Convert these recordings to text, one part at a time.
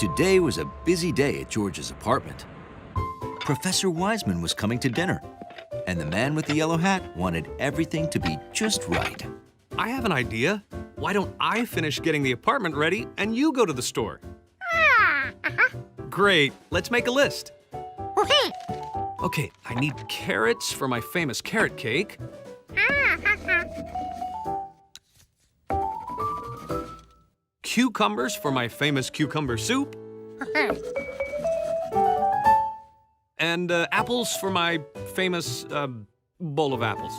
Today was a busy day at George's apartment. Professor Wiseman was coming to dinner, and the man with the yellow hat wanted everything to be just right. I have an idea. Why don't I finish getting the apartment ready and you go to the store? Great. Let's make a list. Okay, I need carrots for my famous carrot cake. Cucumbers for my famous cucumber soup. And apples for my famous bowl of apples.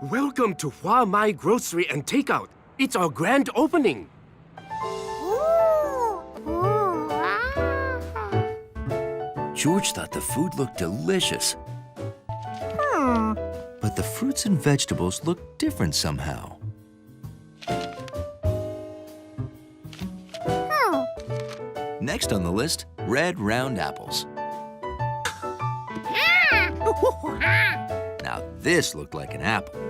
Welcome to Hua Mai Grocery and Takeout. It's our grand opening. George thought the food looked delicious. But the fruits and vegetables looked different somehow. Next on the list, red round apples. Now this looked like an apple.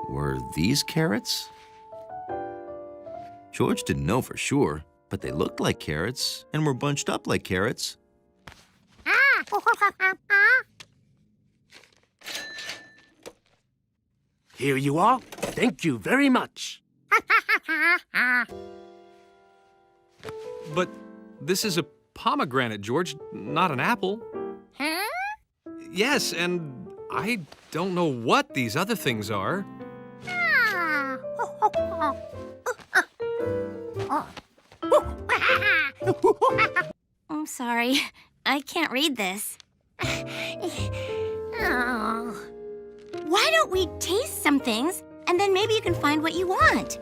Were these carrots? George didn't know for sure, but they looked like carrots and were bunched up like carrots. Here you are. Thank you very much. But this is a pomegranate, George, not an apple. Yes, and I don't know what these other things are. I'm sorry. I can't read this. Why don't we taste some things, and then maybe you can find what you want?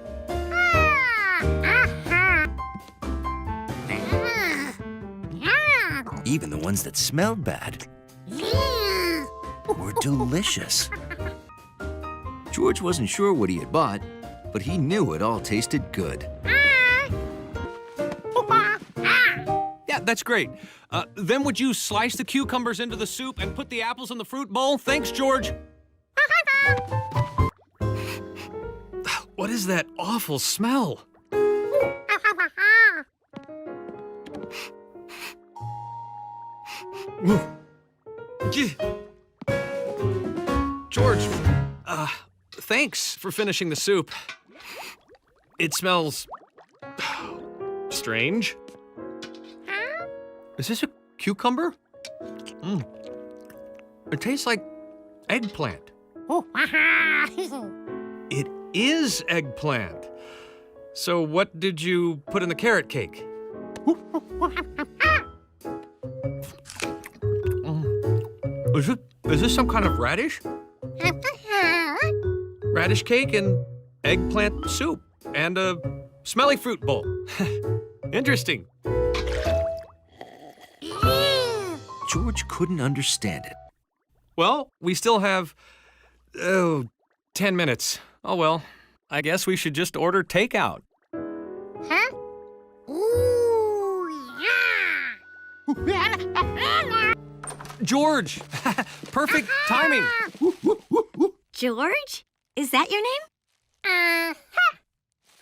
Even the ones that smelled bad were delicious. George wasn't sure what he had bought, but he knew it all tasted good. Yeah, that's great. Then would you slice the cucumbers into the soup and put the apples in the fruit bowl? Thanks, George. What is that awful smell? George, thanks for finishing the soup. It smells strange. Is this a cucumber? It tastes like eggplant. It is eggplant. So what did you put in the carrot cake? Is this some kind of radish? Radish cake and eggplant soup and a smelly fruit bowl. Interesting. George couldn't understand it. Well, we still have, 10 minutes. Oh well, I guess we should just order takeout. George! Perfect timing! George? Is that your name?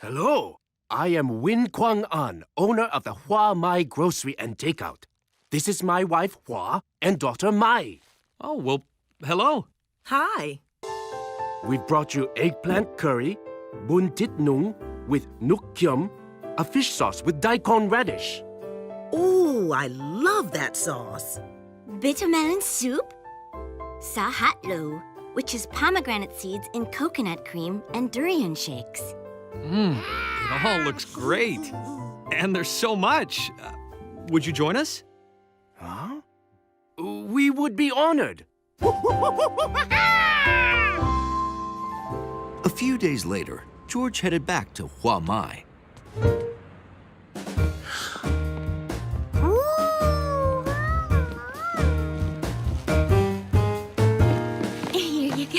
Hello. I am Win Kwang An, owner of the Hua Mai Grocery and Takeout. This is my wife, Hua, and daughter, Mai. Oh, well, hello. Hi. We've brought you eggplant curry, bun tit nung with nuk kyum, a fish sauce with daikon radish. Ooh, I love that sauce. Bitter melon soup? Sahatlo, which is pomegranate seeds in coconut cream and durian shakes. It all looks great. And there's so much. Would you join us? Huh? We would be honored. A few days later, George headed back to Hua Mai. Here you go.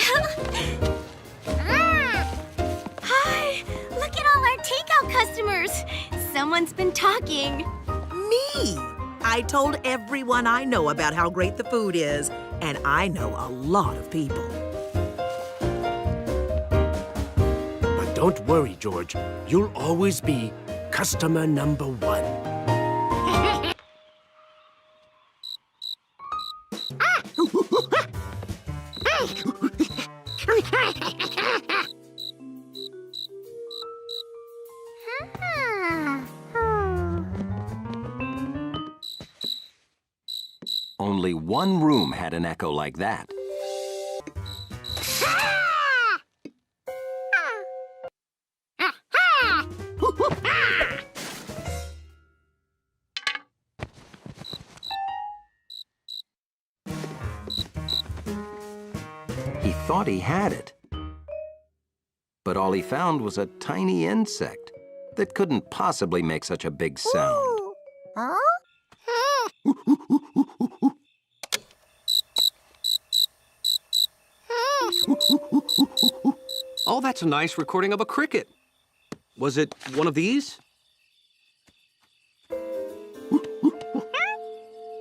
Hi, look at all our takeout customers. Someone's been talking. Me? I told everyone I know about how great the food is, and I know a lot of people. But don't worry, George. You'll always be customer number one. Only one room had an echo like that. He thought he had it. But all he found was a tiny insect that couldn't possibly make such a big sound. Oh, that's a nice recording of a cricket. Was it one of these?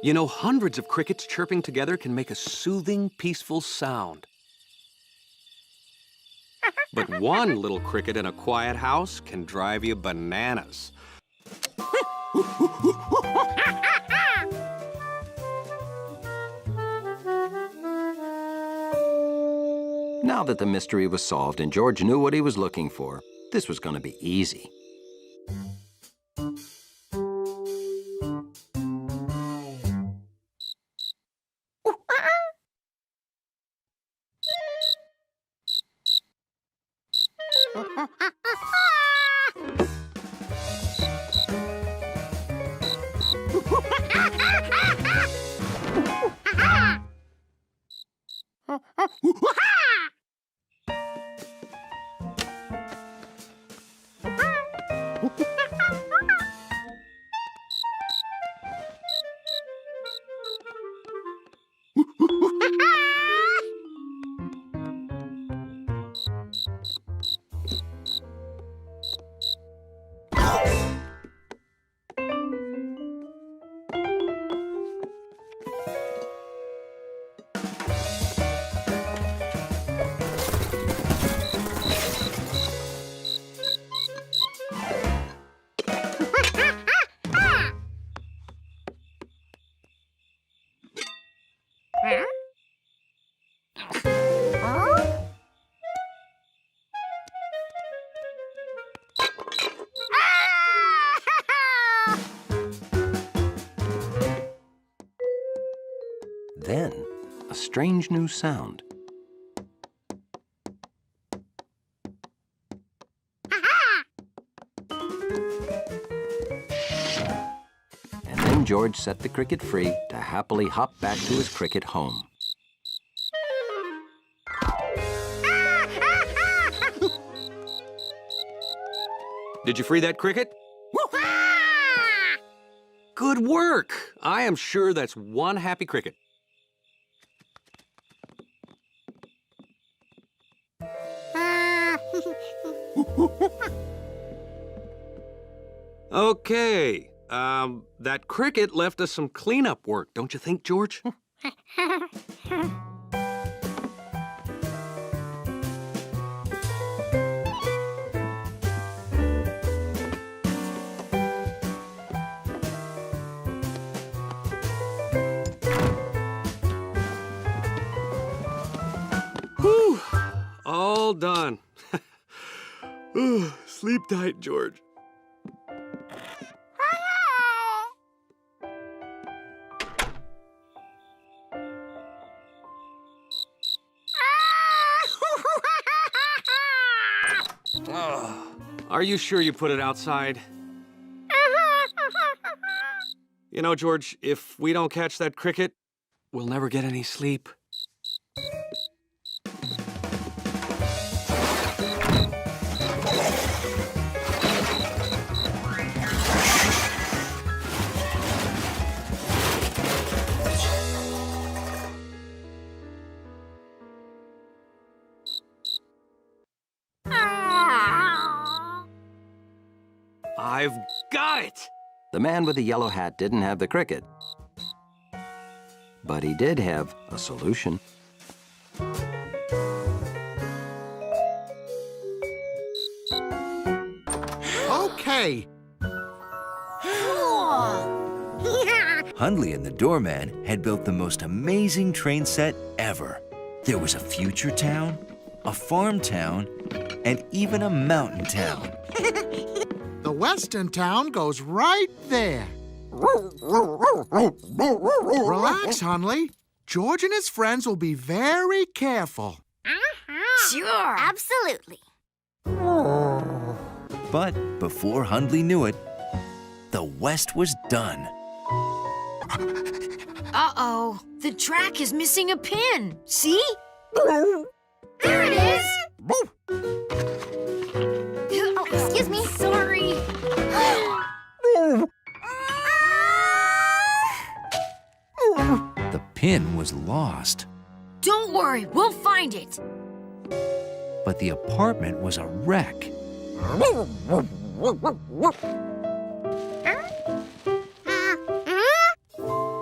You know, hundreds of crickets chirping together can make a soothing, peaceful sound. But one little cricket in a quiet house can drive you bananas. Now that the mystery was solved and George knew what he was looking for, this was going to be easy. Then, a strange new sound. And then George set the cricket free to happily hop back to his cricket home. Did you free that cricket? Good work! I am sure that's one happy cricket. Okay, that cricket left us some cleanup work, don't you think, George? Whew, all done. Ooh, sleep tight, George. Are you sure you put it outside? You know, George, if we don't catch that cricket, we'll never get any sleep. I've got it! The man with the yellow hat didn't have the cricket, but he did have a solution. Okay. Hundley and the doorman had built the most amazing train set ever. There was a future town, a farm town, and even a mountain town. The western town goes right there. Relax, Hundley. George and his friends will be very careful. Sure. Absolutely. But before Hundley knew it, the West was done. Uh-oh, the track is missing a pin. See? There it is. Oh, excuse me. Sorry. The pin was lost, Don't worry, we'll find it. but the apartment was a wreck.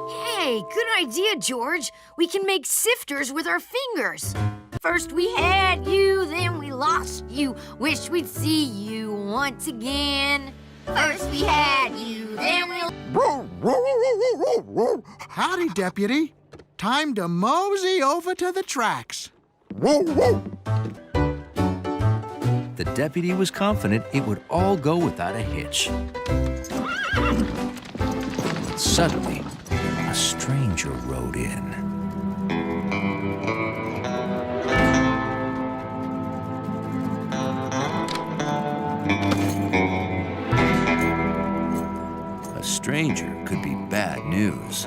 Hey, good idea, George. We can make sifters with our fingers. First we had you, then we lost you. Wish we'd see you once again. First we had you, then we... Howdy, Deputy. Time to mosey over to the tracks. The deputy was confident it would all go without a hitch. But suddenly, a stranger rode in. A stranger could be bad news.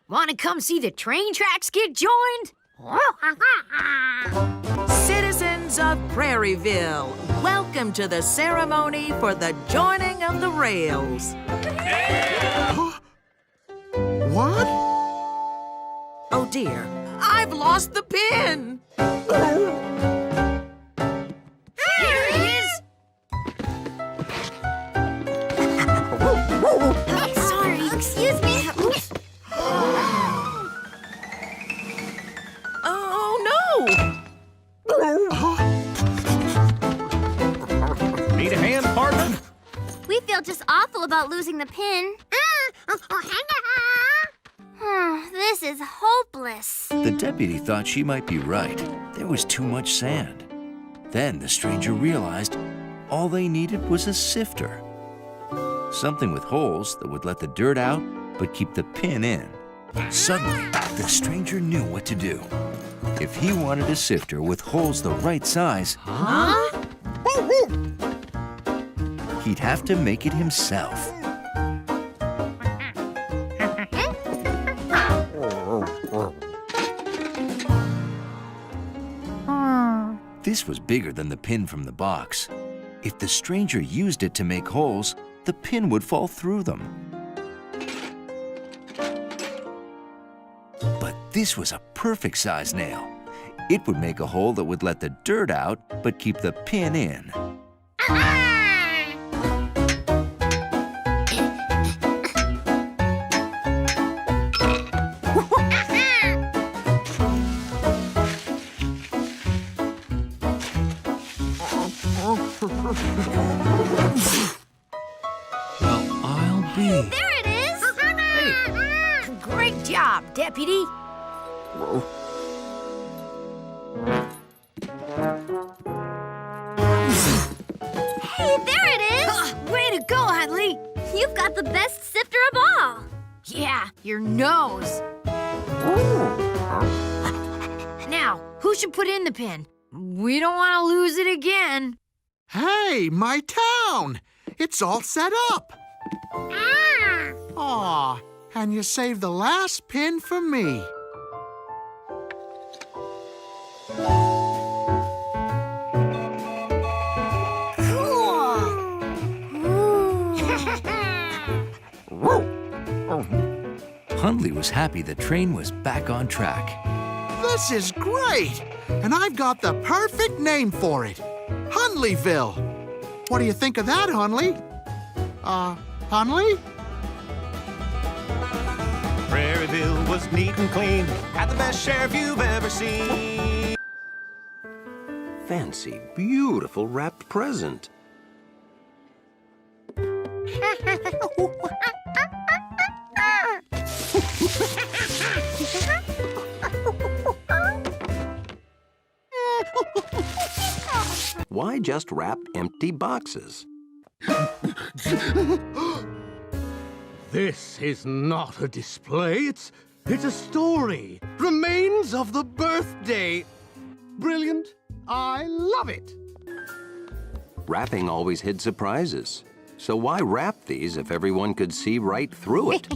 Want to come see the train tracks get joined? Citizens of Prairieville, welcome to the ceremony for the joining of the rails. What? Oh dear, I've lost the pin. Here it is! Sorry. Excuse me. Oops. Oh no! Need a hand, partner? We feel just awful about losing the pin. This is hopeless. The deputy thought she might be right. There was too much sand. Then the stranger realized all they needed was a sifter. Something with holes that would let the dirt out but keep the pin in. Suddenly, the stranger knew what to do. If he wanted a sifter with holes the right size, he'd have to make it himself. This was bigger than the pin from the box. If the stranger used it to make holes, the pin would fall through them. But this was a perfect size nail. It would make a hole that would let the dirt out, but keep the pin in. Well, I'll be. There it is. Great job, Deputy. Hey, there it is. Way to go, Hadley. You've got the best sifter of all. Yeah, your nose. Now, who should put in the pin? We don't want to lose it again. Hey, my town! It's all set up. Aw, and you saved the last pin for me. Hundley was happy the train was back on track. This is great, and I've got the perfect name for it. Hunleyville. What do you think of that, Hunley? Hunley? Prairieville was neat and clean, had the best sheriff you've ever seen. Fancy, beautiful wrapped present. Why just wrap empty boxes? This is not a display. It's a story. Remains of the birthday. Brilliant. I love it. Wrapping always hid surprises. So why wrap these if everyone could see right through it?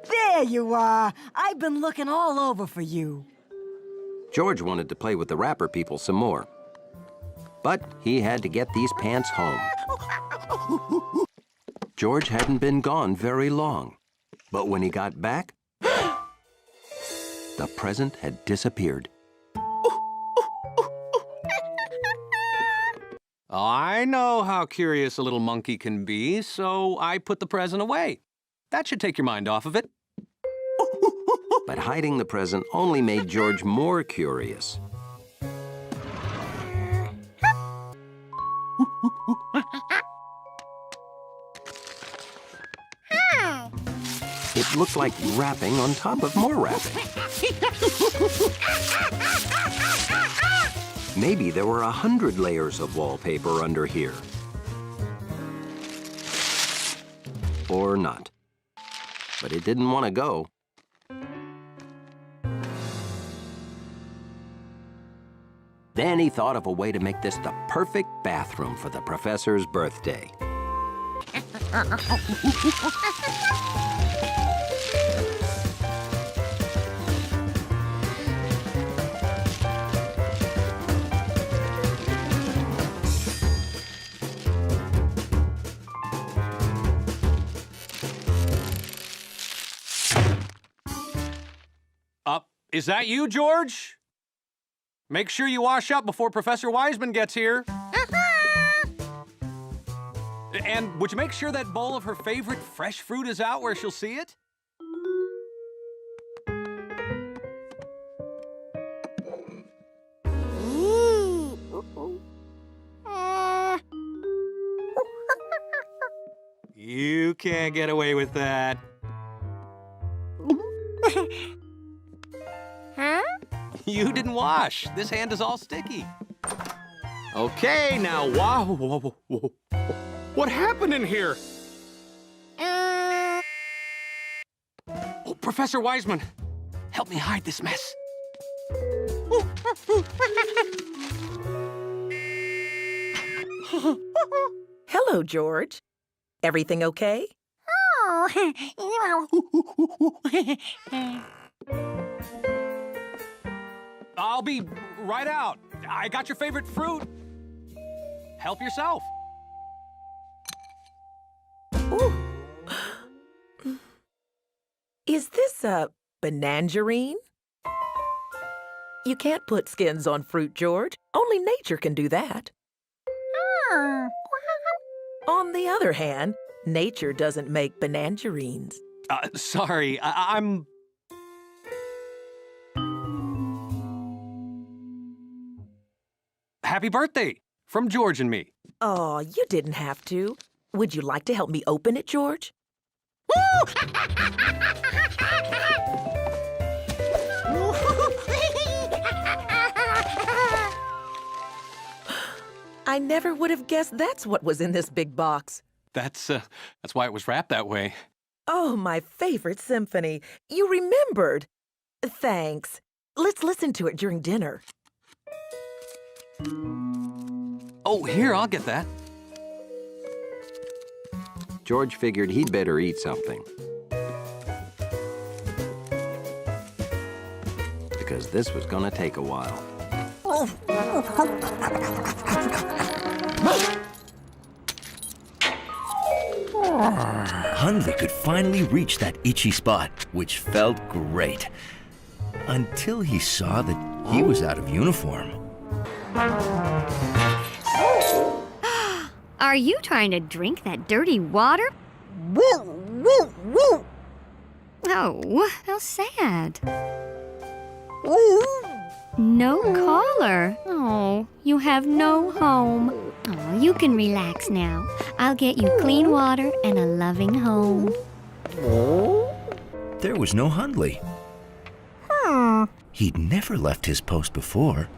There you are. I've been looking all over for you. George wanted to play with the wrapper people some more. But he had to get these pants home. George hadn't been gone very long. But when he got back, the present had disappeared. I know how curious a little monkey can be, so I put the present away. That should take your mind off of it. But hiding the present only made George more curious. It looked like wrapping on top of more wrapping. Maybe there were 100 layers of wallpaper under here. Or not. But it didn't want to go. Then he thought of a way to make this the perfect bathroom for the professor's birthday. Is that you, George? Make sure you wash up before Professor Wiseman gets here. And would you make sure that bowl of her favorite fresh fruit is out where she'll see it? You can't get away with that. Huh? You didn't wash. This hand is all sticky. Okay, now, wow. What happened in here? Oh, Professor Wiseman, help me hide this mess. Hello, George. Everything okay? I'll be right out. I got your favorite fruit. Help yourself. Ooh. Is this a banangerine? You can't put skins on fruit, George. Only nature can do that. On the other hand, nature doesn't make banangerines. Sorry, I'm... Happy birthday from George and me. Oh, you didn't have to. Would you like to help me open it, George? I never would have guessed that's what was in this big box. That's why it was wrapped that way. Oh, my favorite symphony. You remembered. Thanks. Let's listen to it during dinner. Oh, here, I'll get that. George figured he'd better eat something. Because this was gonna take a while. Hundley could finally reach that itchy spot, which felt great. Until he saw that he was out of uniform. Are you trying to drink that dirty water? Oh, how sad. No collar. Oh, you have no home. Oh, you can relax now. I'll get you clean water and a loving home. There was no Hundley. He'd never left his post before.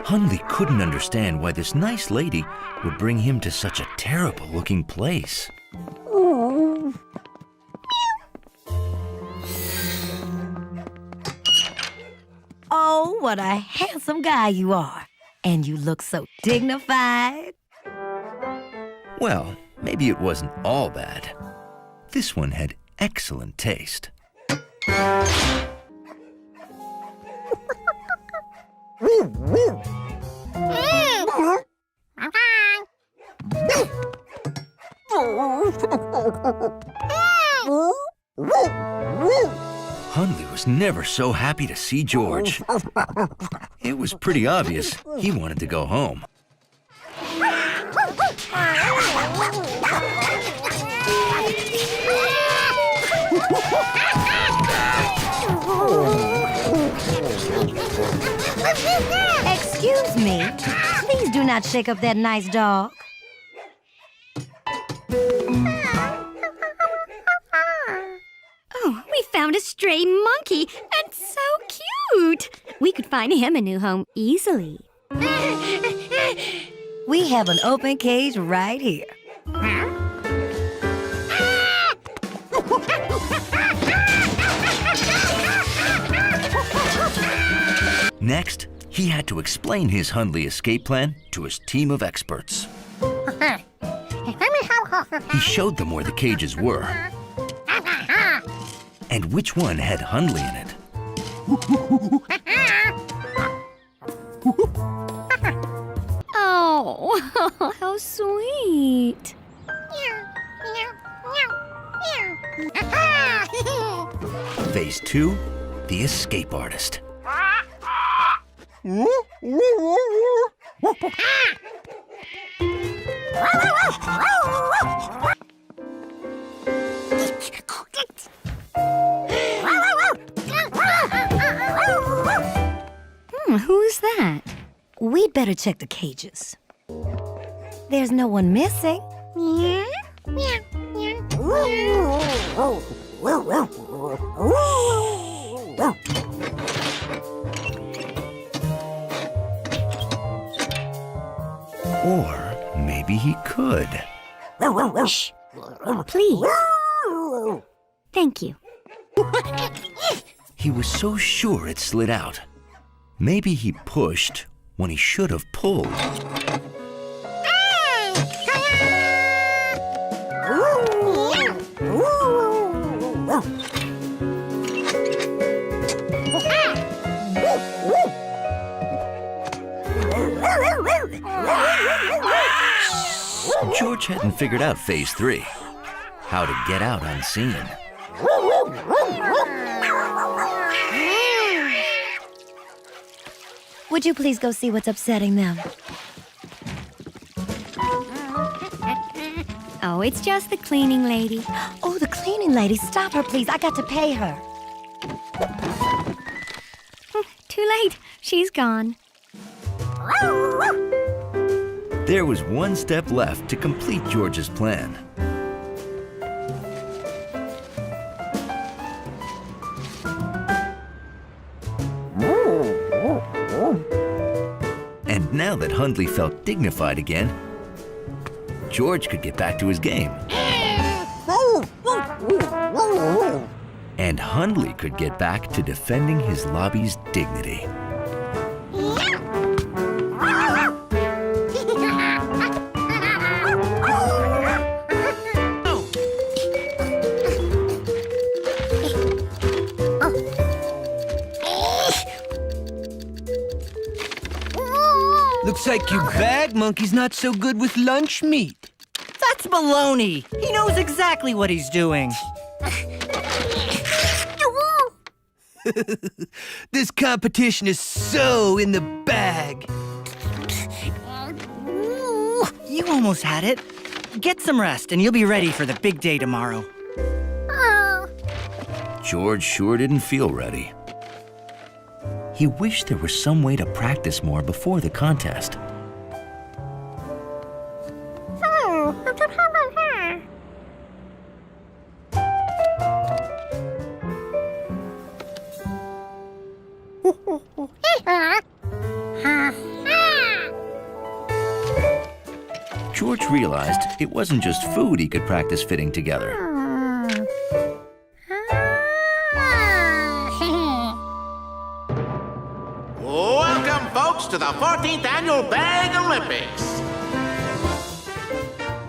Hundley couldn't understand why this nice lady would bring him to such a terrible-looking place. Oh, what a handsome guy you are. And you look so dignified. Well, maybe it wasn't all bad. This one had excellent taste. Hundley was never so happy to see George. It was pretty obvious he wanted to go home. Excuse me. Please do not shake up that nice dog. Oh, we found a stray monkey, and so cute. We could find him a new home easily. We have an open cage right here. Next, he had to explain his Hundley escape plan to his team of experts. He showed them where the cages were and which one had Hundley in it. Oh, how sweet. Phase 2, the escape artist. Who's that? We'd better check the cages. There's no one missing. Or maybe he could. Shh. Please. Thank you. He was so sure it slid out. Maybe he pushed when he should have pulled. George hadn't figured out phase 3, how to get out unseen. Would you please go see what's upsetting them? Oh, it's just the cleaning lady. Oh, the cleaning lady. Stop her, please. I got to pay her. Too late. She's gone. There was one step left to complete George's plan. And now that Hundley felt dignified again, George could get back to his game. And and Hundley could get back to defending his lobby's dignity. Looks like your bag monkey's not so good with lunch meat. That's baloney. He knows exactly what he's doing. This competition is so in the bag. You almost had it. Get some rest and you'll be ready for the big day tomorrow. George sure didn't feel ready. He wished there was some way to practice more before the contest. George realized it wasn't just food he could practice fitting together. Welcome, folks, to the 14th Annual Bag Olympics.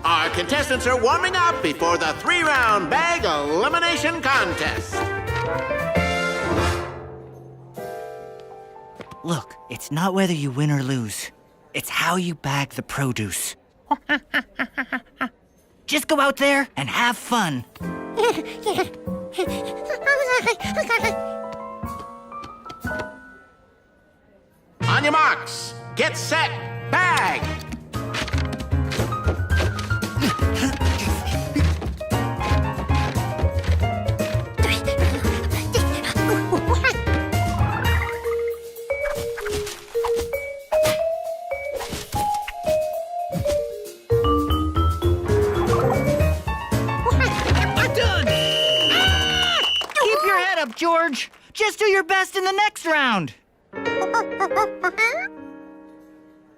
Our contestants are warming up before the 3-round bag elimination contest. Look, it's not whether you win or lose. It's how you bag the produce. Just go out there and have fun. On your marks, get set, bag! George, just do your best in the next round.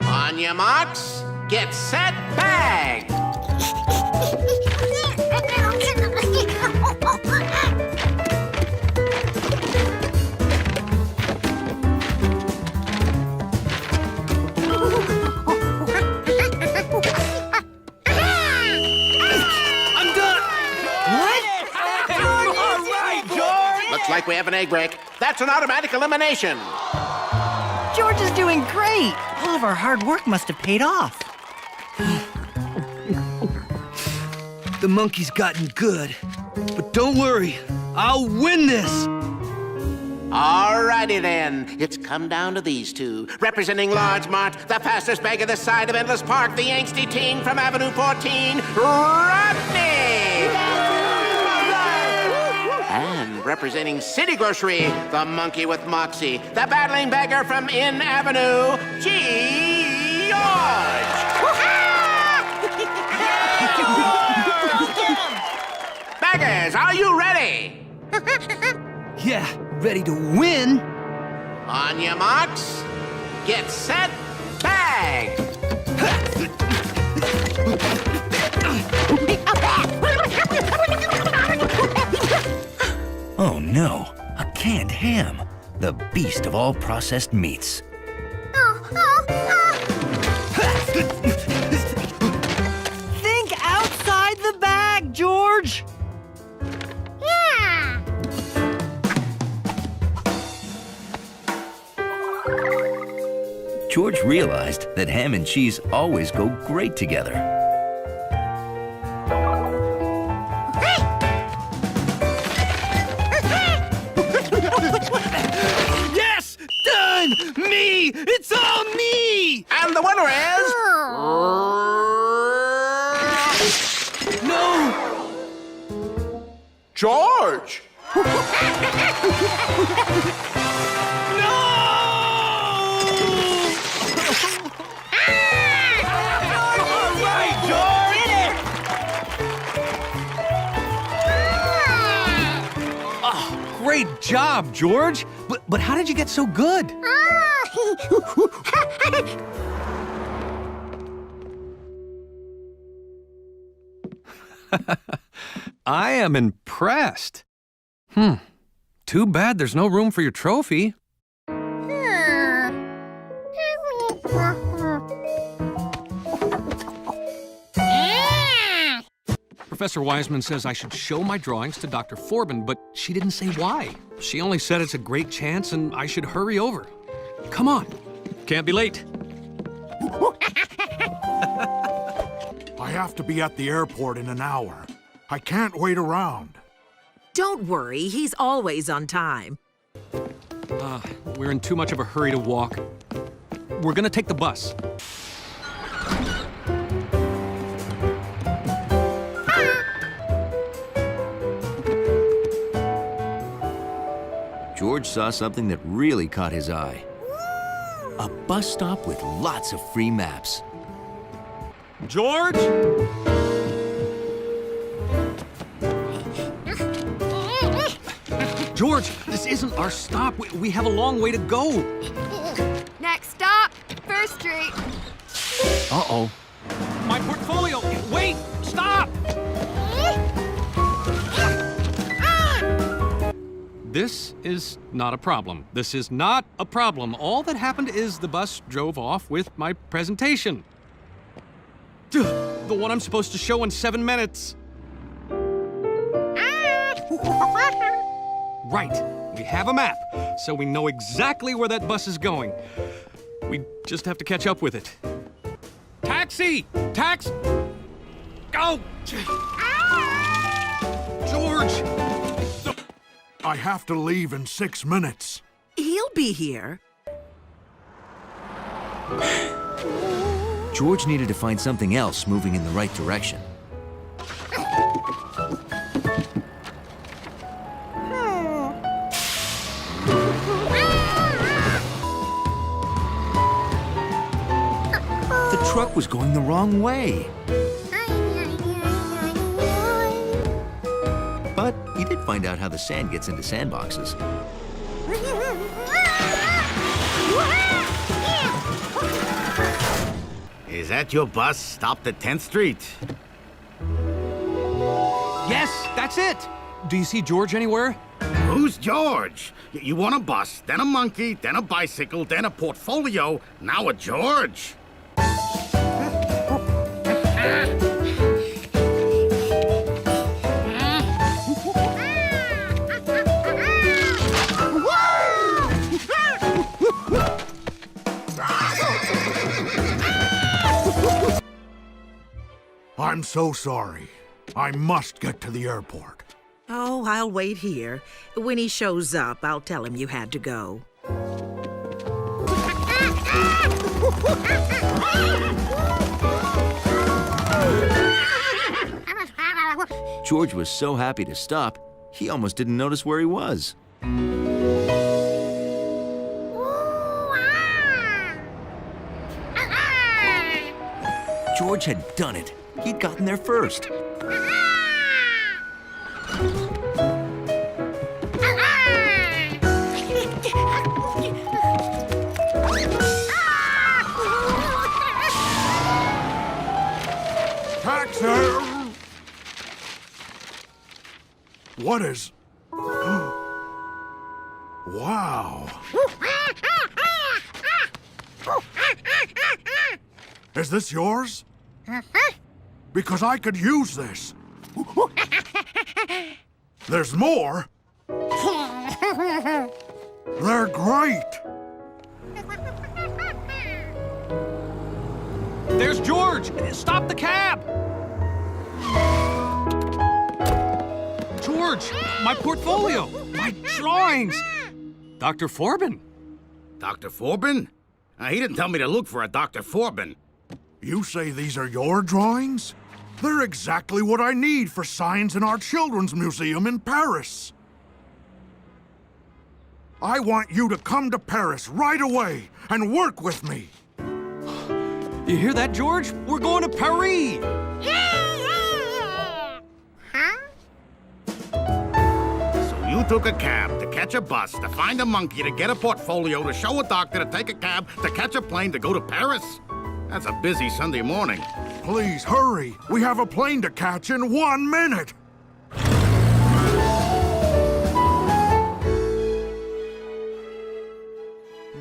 On your marks, get set, bag! I'm done! What? Looks like we have an egg break. That's an automatic elimination. George is doing great. All of our hard work must have paid off. The monkey's gotten good. But don't worry, I'll win this. Alrighty then, it's come down to these two. Representing Largemont, the fastest bag of the side of Endless Park, the angsty teen from Avenue 14, Rodney! And representing City Grocery, the monkey with Moxie, the battling bagger from In Avenue, George! Baggers, are you ready? Yeah, ready to win. On your marks, get set, bag! Oh no, a canned ham, the beast of all processed meats. Think outside the bag, George. Yeah. George realized that ham and cheese always go great together. Yes! Done! Me! It's all me! And the winner is... No! George! Great job, George. But how did you get so good? I am impressed. Too bad there's no room for your trophy. Professor Wiseman says I should show my drawings to Dr. Forbin, but she didn't say why. She only said it's a great chance and I should hurry over. Come on. Can't be late. I have to be at the airport in an hour. I can't wait around. Don't worry, he's always on time. We're in too much of a hurry to walk. We're gonna take the bus. George saw something that really caught his eye. A bus stop with lots of free maps. George? George, this isn't our stop. We have a long way to go. Next stop, First Street. Uh-oh. My portfolio! Wait! Stop! This is not a problem. This is not a problem. All that happened is the bus drove off with my presentation. The one I'm supposed to show in 7 minutes. Right. We have a map, so we know exactly where that bus is going. We just have to catch up with it. Taxi! Go! George! I have to leave in 6 minutes. He'll be here. George needed to find something else moving in the right direction. The truck was going the wrong way. But he did find out how the sand gets into sandboxes. Is that your bus stopped at 10th Street? Yes, that's it! Do you see George anywhere? Who's George? You want a bus, then a monkey, then a bicycle, then a portfolio, now a George. I'm so sorry. I must get to the airport. Oh, I'll wait here. When he shows up, I'll tell him you had to go. George was so happy to stop, he almost didn't notice where he was. George had done it. He'd gotten there first. Taxi! What is... Wow. Is this yours? Because I could use this. There's more. They're great. There's George! Stop the cab! George, my portfolio, my drawings. Dr. Forbin. Dr. Forbin? He didn't tell me to look for a Dr. Forbin. You say these are your drawings? They're exactly what I need for signs in our children's museum in Paris. I want you to come to Paris right away and work with me. You hear that, George? We're going to Paris! So you took a cab to catch a bus, to find a monkey, to get a portfolio, to show a doctor, to take a cab, to catch a plane, to go to Paris? That's a busy Sunday morning. Please, hurry. We have a plane to catch in 1 minute.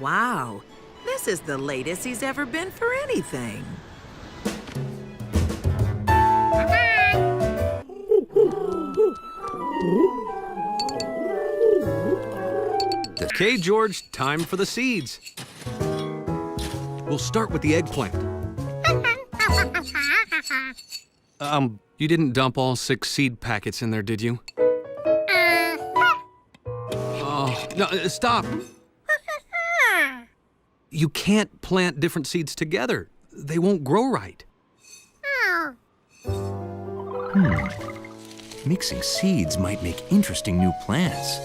Wow, this is the latest he's ever been for anything. Okay, George, time for the seeds. We'll start with the eggplant. You didn't dump all 6 seed packets in there, did you? Oh, no, stop. You can't plant different seeds together. They won't grow right. Mixing seeds might make interesting new plants.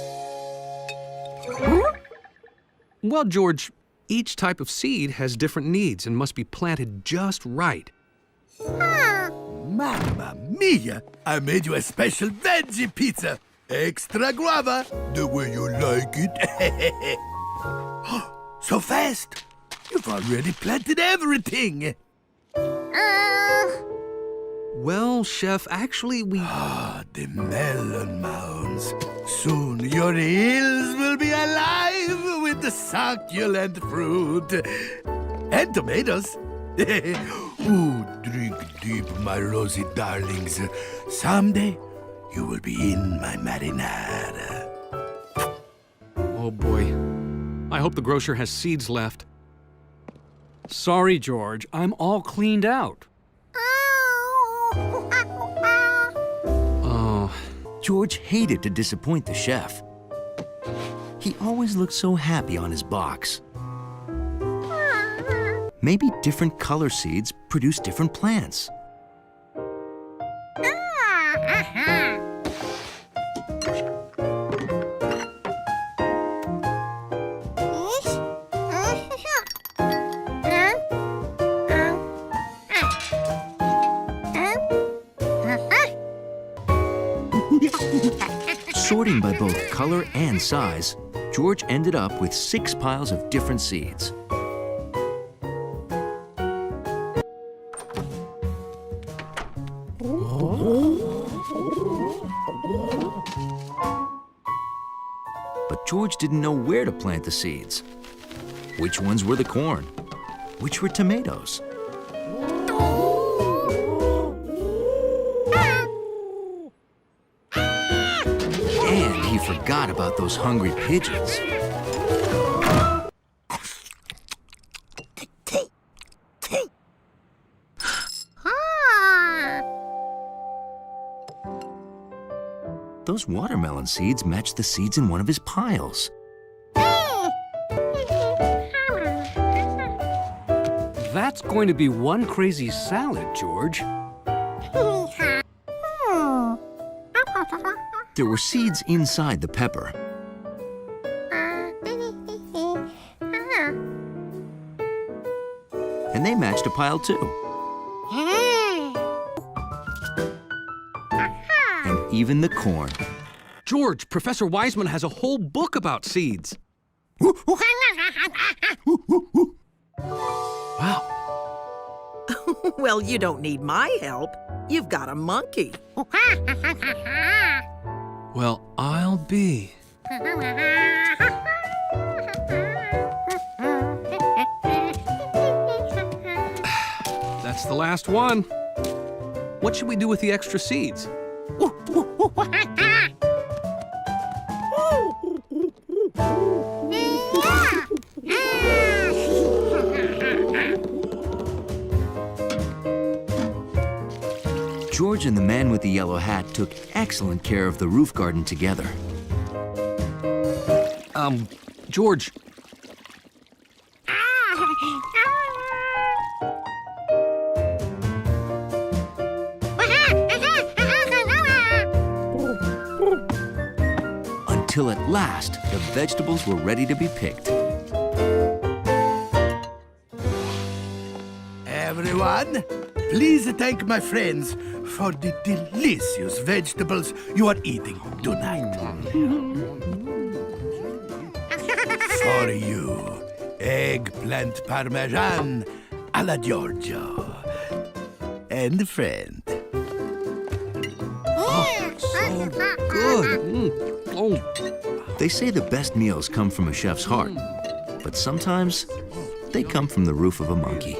Well, George, each type of seed has different needs and must be planted just right. Mamma mia! I made you a special veggie pizza. Extra guava, the way you like it. So fast! You've already planted everything. Well, Chef, actually, we... The melon mounds. Soon your hills will be alive with the succulent fruit. And tomatoes. Ooh, drink deep, my rosy darlings. Someday, you will be in my marinara. Oh, boy. I hope the grocer has seeds left. Sorry, George. I'm all cleaned out. Oh, George hated to disappoint the chef. He always looked so happy on his box. Maybe different color seeds produce different plants. Sorting by both color and size, George ended up with 6 piles of different seeds. But George didn't know where to plant the seeds. Which ones were the corn? Which were tomatoes? And he forgot about those hungry pigeons. Those watermelon seeds matched the seeds in one of his piles. That's going to be one crazy salad, George. There were seeds inside the pepper. And they matched a pile too. And even the corn. George, Professor Wiseman has a whole book about seeds. Wow. Well, you don't need my help. You've got a monkey. Well, I'll be. That's the last one. What should we do with the extra seeds? George and the man with the yellow hat took excellent care of the roof garden together. George. Until at last, the vegetables were ready to be picked. Everyone, please thank my friends for the delicious vegetables you are eating tonight. For you, eggplant parmesan alla Giorgio. And friend. Oh, so good. They say the best meals come from a chef's heart, but but sometimes they come from the roof of a monkey.